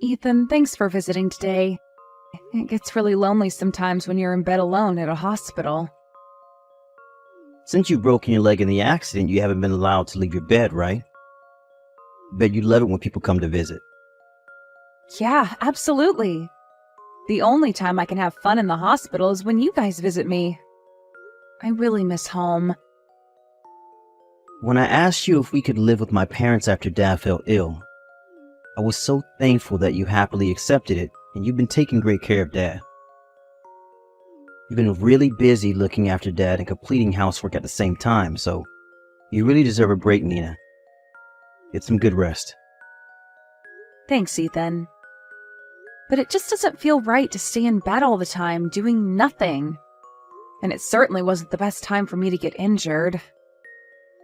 Ethan, thanks for visiting today. It gets really lonely sometimes when you're in bed alone at a hospital. Since you've broken your leg in the accident, you haven't been allowed to leave your bed, right? Bet you love it when people come to visit. Yeah, absolutely. The only time I can have fun in the hospital is when you guys visit me. I really miss home. When I asked you if we could live with my parents after Dad fell ill, I was so thankful that you happily accepted it, and you've been taking great care of Dad. You've been really busy looking after Dad and completing housework at the same time, so you really deserve a break, Nina. Get some good rest. Thanks, Ethan. But it just doesn't feel right to stay in bed all the time, doing nothing. And it certainly wasn't the best time for me to get injured.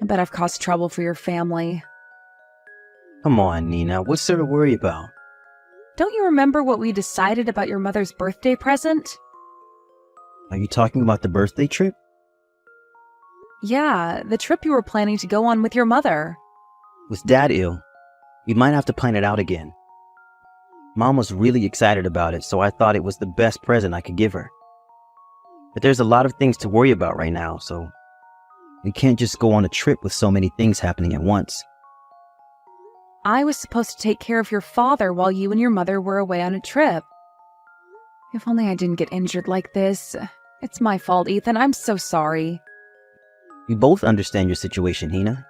I bet I've caused trouble for your family. Come on, Nina, what's there to worry about? Don't you remember what we decided about your mother's birthday present? Are you talking about the birthday trip? Yeah, the trip you were planning to go on with your mother. With Dad ill, we might have to plan it out again. Mom was really excited about it, so I thought it was the best present I could give her. But there's a lot of things to worry about right now, so we can't just go on a trip with so many things happening at once. I was supposed to take care of your father while you and your mother were away on a trip. If only I didn't get injured like this. It's my fault, Ethan. I'm so sorry. We both understand your situation, Nina.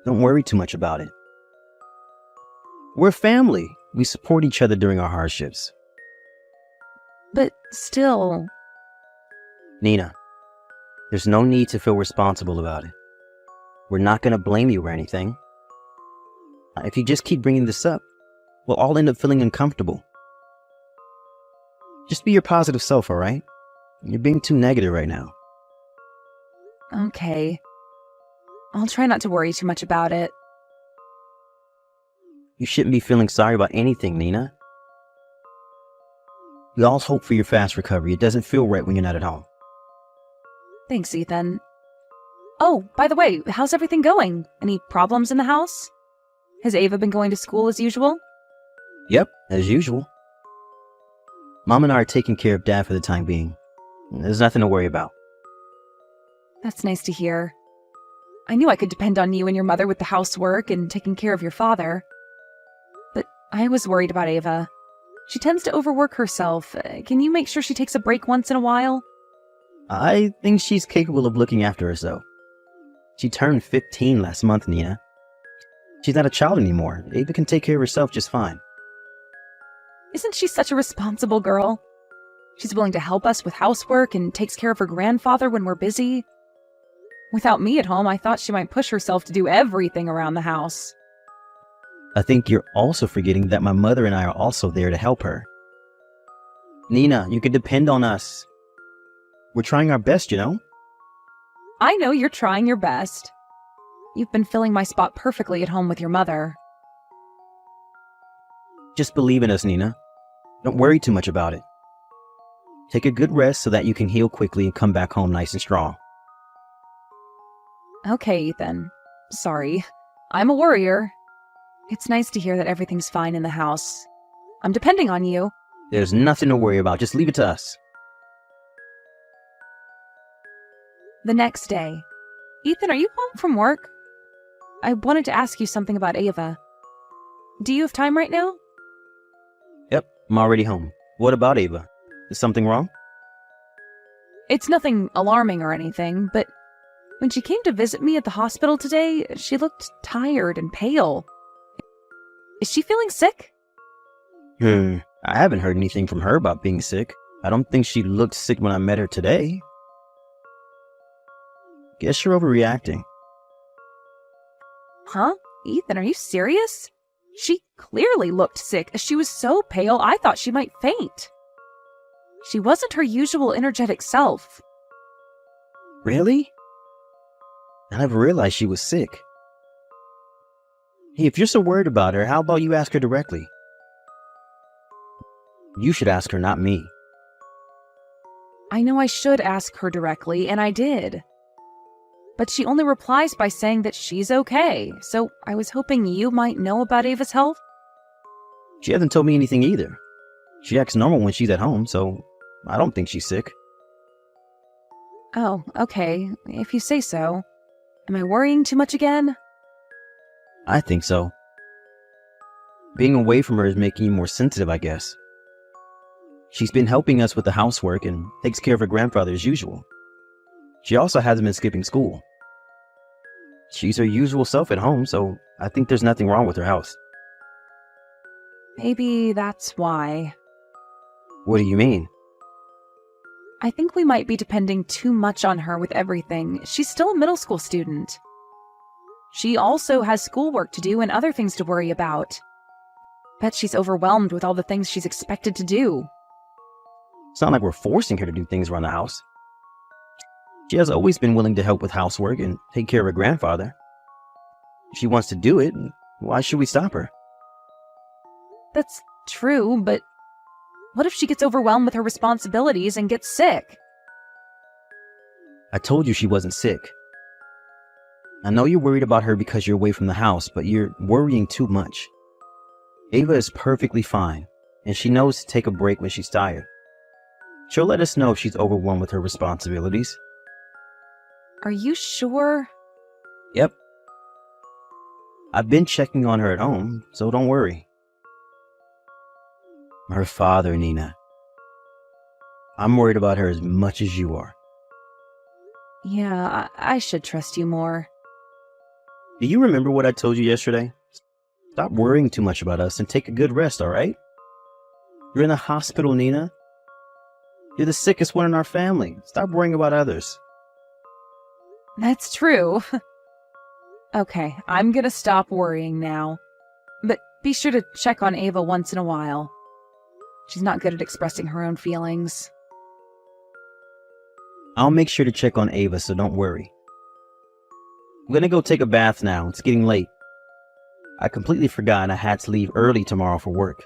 Don't worry too much about it. We're family. We support each other during our hardships. But still... Nina, there's no need to feel responsible about it. We're not going to blame you or anything. If you just keep bringing this up, we'll all end up feeling uncomfortable. Just be your positive self, alright? You're being too negative right now. Okay. I'll try not to worry too much about it. You shouldn't be feeling sorry about anything, Nina. We all hope for your fast recovery. It doesn't feel right when you're not at home. Thanks, Ethan. Oh, by the way, how's everything going? Any problems in the house? Has Ava been going to school as usual? Yep, as usual. Mom and I are taking care of Dad for the time being. There's nothing to worry about. That's nice to hear. I knew I could depend on you and your mother with the housework and taking care of your father. But I was worried about Ava. She tends to overwork herself. Can you make sure she takes a break once in a while? I think she's capable of looking after herself. She turned 15 last month, Nina. She's not a child anymore. Ava can take care of herself just fine. Isn't she such a responsible girl? She's willing to help us with housework and takes care of her grandfather when we're busy. Without me at home, I thought she might push herself to do everything around the house. I think you're also forgetting that my mother and I are also there to help her. Nina, you can depend on us. We're trying our best, you know? I know you're trying your best. You've been filling my spot perfectly at home with your mother. Just believe in us, Nina. Don't worry too much about it. Take a good rest so that you can heal quickly and come back home nice and strong. Okay, Ethan. Sorry. I'm a worrier. It's nice to hear that everything's fine in the house. I'm depending on you. There's nothing to worry about. Just leave it to us. The next day. Ethan, are you home from work? I wanted to ask you something about Ava. Do you have time right now? Yep, I'm already home. What about Ava? Is something wrong? It's nothing alarming or anything, but when she came to visit me at the hospital today, she looked tired and pale. Is she feeling sick? I haven't heard anything from her about being sick. I don't think she looked sick when I met her today. Guess you're overreacting. Huh? Ethan, are you serious? She clearly looked sick. She was so pale, I thought she might faint. She wasn't her usual energetic self. Really? I never realized she was sick. Hey, if you're so worried about her, how about you ask her directly? You should ask her, not me. I know I should ask her directly, and I did. But she only replies by saying that she's okay, so I was hoping you might know about Ava's health. She hasn't told me anything either. She acts normal when she's at home, so I don't think she's sick. Oh, okay, if you say so. Am I worrying too much again? I think so. Being away from her is making you more sensitive, I guess. She's been helping us with the housework and takes care of her grandfather as usual. She also hasn't been skipping school. She's her usual self at home, so I think there's nothing wrong with her house. Maybe that's why. What do you mean? I think we might be depending too much on her with everything. She's still a middle school student. She also has schoolwork to do and other things to worry about. Bet she's overwhelmed with all the things she's expected to do. It's not like we're forcing her to do things around the house. She has always been willing to help with housework and take care of her grandfather. If she wants to do it, why should we stop her? That's true, but what if she gets overwhelmed with her responsibilities and gets sick? I told you she wasn't sick. I know you're worried about her because you're away from the house, but you're worrying too much. Ava is perfectly fine, and she knows to take a break when she's tired. She'll let us know if she's overwhelmed with her responsibilities. Are you sure? Yep. I've been checking on her at home, so don't worry. Her father, Nina. I'm worried about her as much as you are. Yeah, I should trust you more. Do you remember what I told you yesterday? Stop worrying too much about us and take a good rest, alright? You're in the hospital, Nina. You're the sickest one in our family. Stop worrying about others. That's true. Okay, I'm gonna stop worrying now. But be sure to check on Ava once in a while. She's not good at expressing her own feelings. I'll make sure to check on Ava, so don't worry. I'm gonna go take a bath now. It's getting late. I completely forgot I had to leave early tomorrow for work.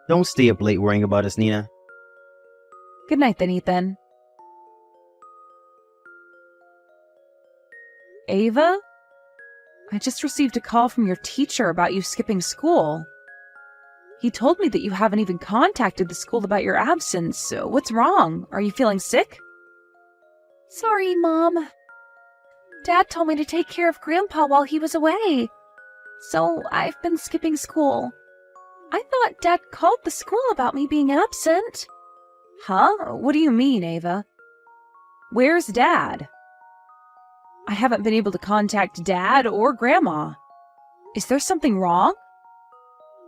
Don't stay up late worrying about us, Nina. Good night then, Ethan. Ava? I just received a call from your teacher about you skipping school. He told me that you haven't even contacted the school about your absence. What's wrong? Are you feeling sick? Sorry, Mom. Dad told me to take care of Grandpa while he was away. So I've been skipping school. I thought Dad called the school about me being absent. Huh? What do you mean, Ava? Where's Dad? I haven't been able to contact Dad or Grandma. Is there something wrong?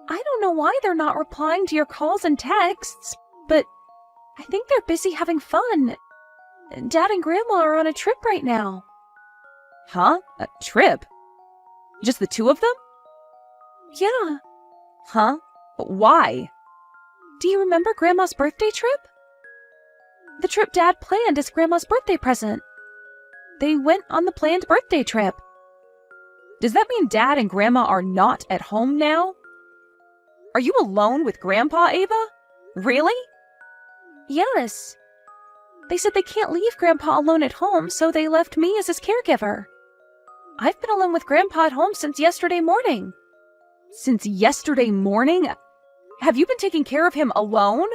I don't know why they're not replying to your calls and texts, but I think they're busy having fun. Dad and Grandma are on a trip right now. Huh? A trip? Just the two of them? Yeah. Huh? Why? Do you remember Grandma's birthday trip? The trip Dad planned as Grandma's birthday present. They went on the planned birthday trip. Does that mean Dad and Grandma are not at home now? Are you alone with Grandpa, Ava? Really? Yes. They said they can't leave Grandpa alone at home, so they left me as his caregiver. I've been alone with Grandpa at home since yesterday morning. Since yesterday morning? Have you been taking care of him alone?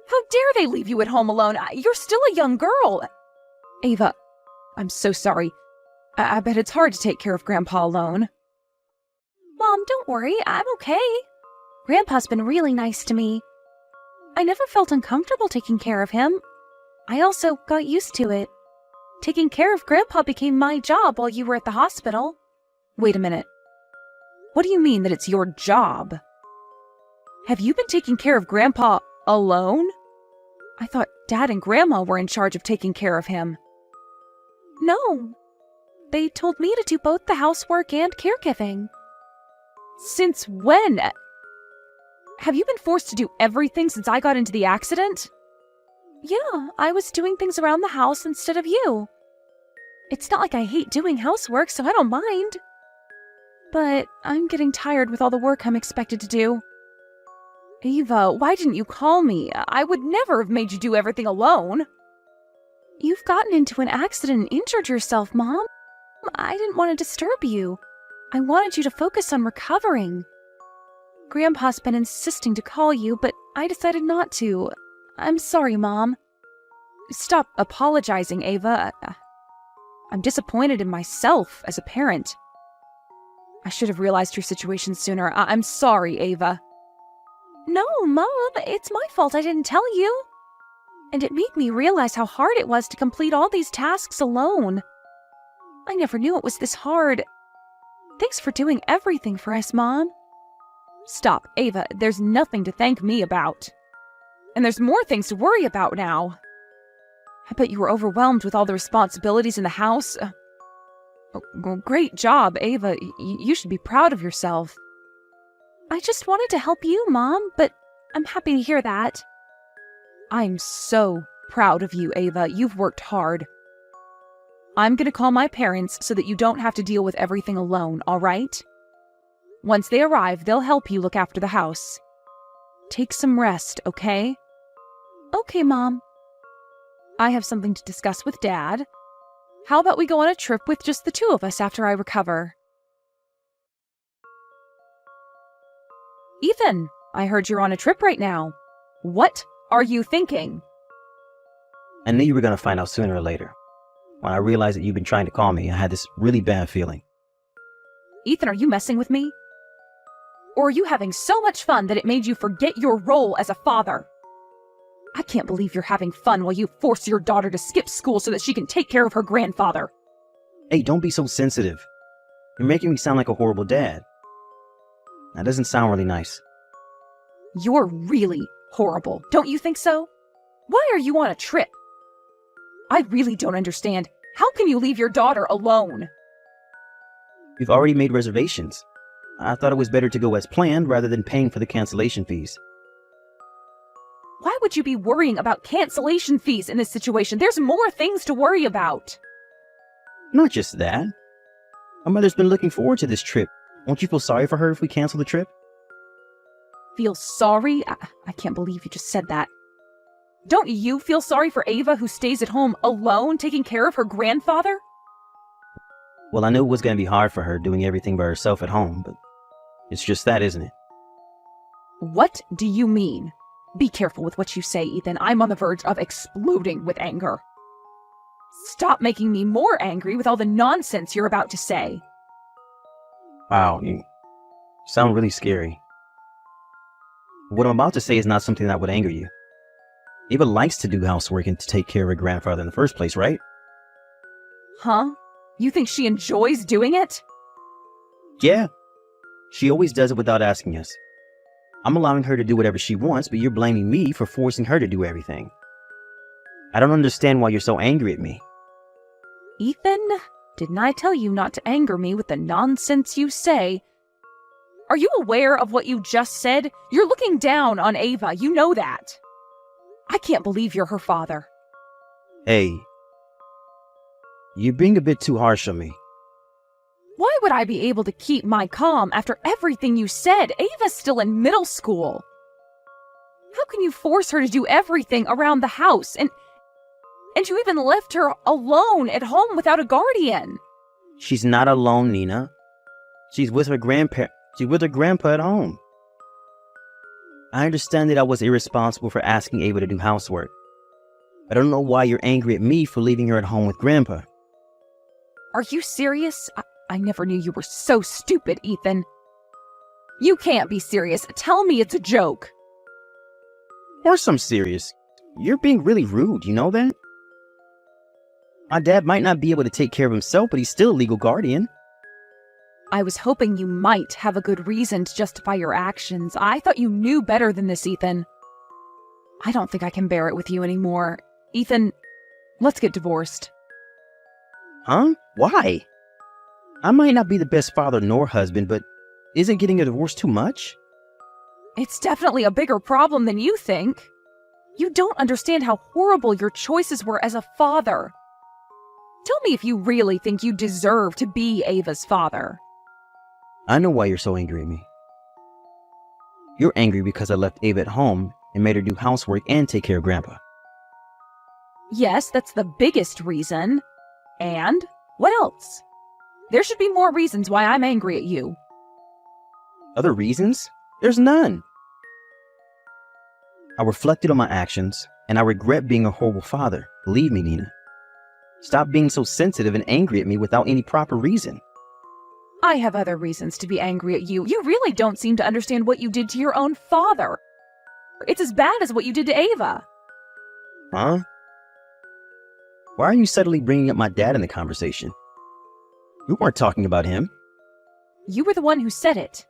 How dare they leave you at home alone? You're still a young girl. Ava, I'm so sorry. I bet it's hard to take care of Grandpa alone. Mom, don't worry. I'm okay. Grandpa's been really nice to me. I never felt uncomfortable taking care of him. I also got used to it. Taking care of Grandpa became my job while you were at the hospital. Wait a minute. What do you mean that it's your job? Have you been taking care of Grandpa alone? I thought Dad and Grandma were in charge of taking care of him. No. They told me to do both the housework and caregiving. Since when? Have you been forced to do everything since I got into the accident? Yeah, I was doing things around the house instead of you. It's not like I hate doing housework, so I don't mind. But I'm getting tired with all the work I'm expected to do. Ava, why didn't you call me? I would never have made you do everything alone. You've gotten into an accident and injured yourself, Mom. I didn't want to disturb you. I wanted you to focus on recovering. Grandpa's been insisting to call you, but I decided not to. I'm sorry, Mom. Stop apologizing, Ava. I'm disappointed in myself as a parent. I should have realized your situation sooner. I'm sorry, Ava. No, Mom, it's my fault I didn't tell you. And it made me realize how hard it was to complete all these tasks alone. I never knew it was this hard. Thanks for doing everything for us, Mom. Stop, Ava. There's nothing to thank me about. And there's more things to worry about now. I bet you were overwhelmed with all the responsibilities in the house. Great job, Ava. You should be proud of yourself. I just wanted to help you, Mom, but I'm happy to hear that. I'm so proud of you, Ava. You've worked hard. I'm going to call my parents so that you don't have to deal with everything alone, all right? Once they arrive, they'll help you look after the house. Take some rest, okay? Okay, Mom. I have something to discuss with Dad. How about we go on a trip with just the two of us after I recover? Ethan, I heard you're on a trip right now. What are you thinking? I knew you were going to find out sooner or later. When I realized that you've been trying to call me, I had this really bad feeling. Ethan, are you messing with me? Or are you having so much fun that it made you forget your role as a father? I can't believe you're having fun while you force your daughter to skip school so that she can take care of her grandfather. Hey, don't be so sensitive. You're making me sound like a horrible dad. That doesn't sound really nice. You're really horrible, don't you think so? Why are you on a trip? I really don't understand. How can you leave your daughter alone? We've already made reservations. I thought it was better to go as planned rather than paying for the cancellation fees. Why would you be worrying about cancellation fees in this situation? There's more things to worry about. Not just that. My mother's been looking forward to this trip. Won't you feel sorry for her if we cancel the trip? Feel sorry? I can't believe you just said that. Don't you feel sorry for Ava who stays at home alone taking care of her grandfather? Well, I knew it was going to be hard for her doing everything by herself at home, but it's just that, isn't it? What do you mean? Be careful with what you say, Ethan. I'm on the verge of exploding with anger. Stop making me more angry with all the nonsense you're about to say. Wow, you sound really scary. What I'm about to say is not something that would anger you. Ava likes to do housework and to take care of her grandfather in the first place, right? Huh? You think she enjoys doing it? Yeah. She always does it without asking us. I'm allowing her to do whatever she wants, but you're blaming me for forcing her to do everything. I don't understand why you're so angry at me. Ethan, didn't I tell you not to anger me with the nonsense you say? Are you aware of what you just said? You're looking down on Ava, you know that. I can't believe you're her father. Hey, you're being a bit too harsh on me. Why would I be able to keep my calm after everything you said? Ava's still in middle school. How can you force her to do everything around the house? And you even left her alone at home without a guardian. She's not alone, Nina. She's with her grandpa at home. I understand that I was irresponsible for asking Ava to do housework. I don't know why you're angry at me for leaving her at home with Grandpa. Are you serious? I never knew you were so stupid, Ethan. You can't be serious. Tell me it's a joke. Of course I'm serious. You're being really rude, you know that? My dad might not be able to take care of himself, but he's still a legal guardian. I was hoping you might have a good reason to justify your actions. I thought you knew better than this, Ethan. I don't think I can bear it with you anymore. Ethan, let's get divorced. Huh? Why? I might not be the best father nor husband, but isn't getting a divorce too much? It's definitely a bigger problem than you think. You don't understand how horrible your choices were as a father. Tell me if you really think you deserve to be Ava's father. I know why you're so angry at me. You're angry because I left Ava at home and made her do housework and take care of Grandpa. Yes, that's the biggest reason. And what else? There should be more reasons why I'm angry at you. Other reasons? There's none. I reflected on my actions, and I regret being a horrible father. Believe me, Nina. Stop being so sensitive and angry at me without any proper reason. I have other reasons to be angry at you. You really don't seem to understand what you did to your own father. It's as bad as what you did to Ava. Huh? Why are you suddenly bringing up my dad in the conversation? We weren't talking about him. You were the one who said it.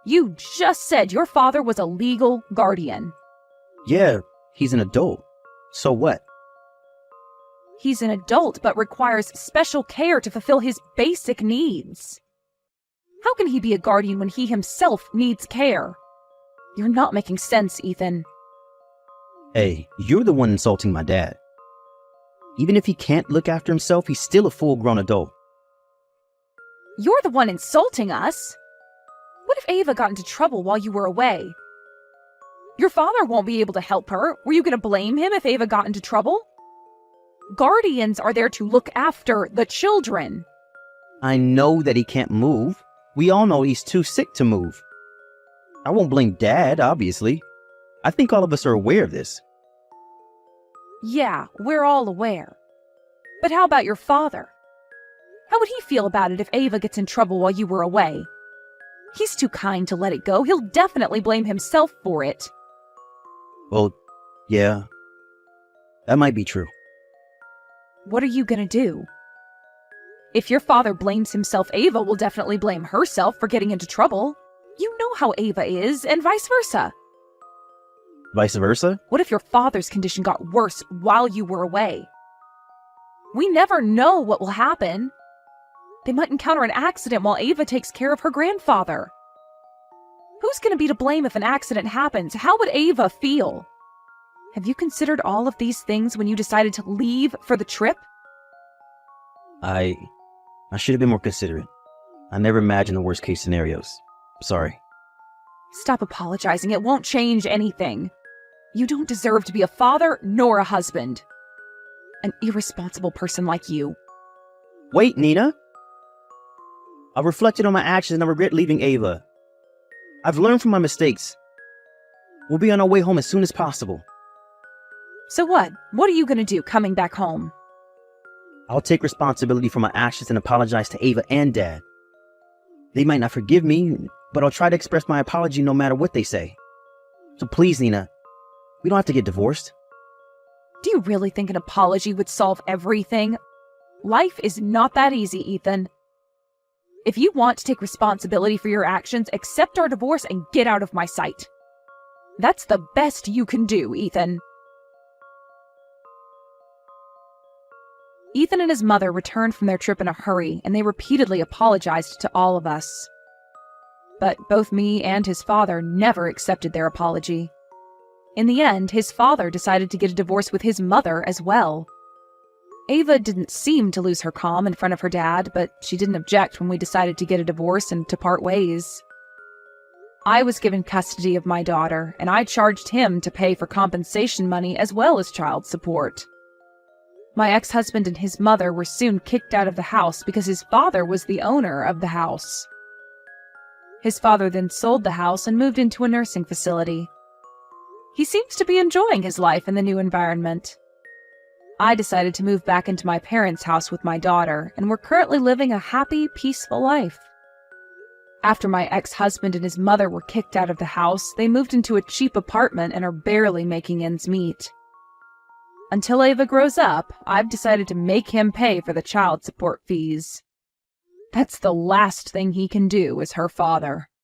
You just said your father was a legal guardian. Yeah, he's an adult. So what? He's an adult but requires special care to fulfill his basic needs. How can he be a guardian when he himself needs care? You're not making sense, Ethan. Hey, you're the one insulting my dad. Even if he can't look after himself, he's still a full-grown adult. You're the one insulting us. What if Ava got into trouble while you were away? Your father won't be able to help her. Were you going to blame him if Ava got into trouble? Guardians are there to look after the children. I know that he can't move. We all know he's too sick to move. I won't blame Dad, obviously. I think all of us are aware of this. Yeah, we're all aware. But how about your father? How would he feel about it if Ava gets in trouble while you were away? He's too kind to let it go. He'll definitely blame himself for it. Well, yeah, that might be true. What are you gonna do? If your father blames himself, Ava will definitely blame herself for getting into trouble. You know how Ava is, and vice versa. Vice versa? What if your father's condition got worse while you were away? We never know what will happen. They might encounter an accident while Ava takes care of her grandfather. Who's going to be to blame if an accident happens? How would Ava feel? Have you considered all of these things when you decided to leave for the trip? I should have been more considerate. I never imagined the worst case scenarios. Sorry. Stop apologizing. It won't change anything. You don't deserve to be a father nor a husband. An irresponsible person like you. Wait, Nina. I reflected on my actions and I regret leaving Ava. I've learned from my mistakes. We'll be on our way home as soon as possible. So what? What are you going to do coming back home? I'll take responsibility for my actions and apologize to Ava and Dad. They might not forgive me, but I'll try to express my apology no matter what they say. So please, Nina, we don't have to get divorced. Do you really think an apology would solve everything? Life is not that easy, Ethan. If you want to take responsibility for your actions, accept our divorce and get out of my sight. That's the best you can do, Ethan. Ethan and his mother returned from their trip in a hurry, and they repeatedly apologized to all of us. But both me and his father never accepted their apology. In the end, his father decided to get a divorce with his mother as well. Ava didn't seem to lose her calm in front of her dad, but she didn't object when we decided to get a divorce and to part ways. I was given custody of my daughter, and I charged him to pay for compensation money as well as child support. My ex-husband and his mother were soon kicked out of the house because his father was the owner of the house. His father then sold the house and moved into a nursing facility. He seems to be enjoying his life in the new environment. I decided to move back into my parents' house with my daughter, and we're currently living a happy, peaceful life. After my ex-husband and his mother were kicked out of the house, they moved into a cheap apartment and are barely making ends meet. Until Ava grows up, I've decided to make him pay for the child support fees. That's the last thing he can do as her father.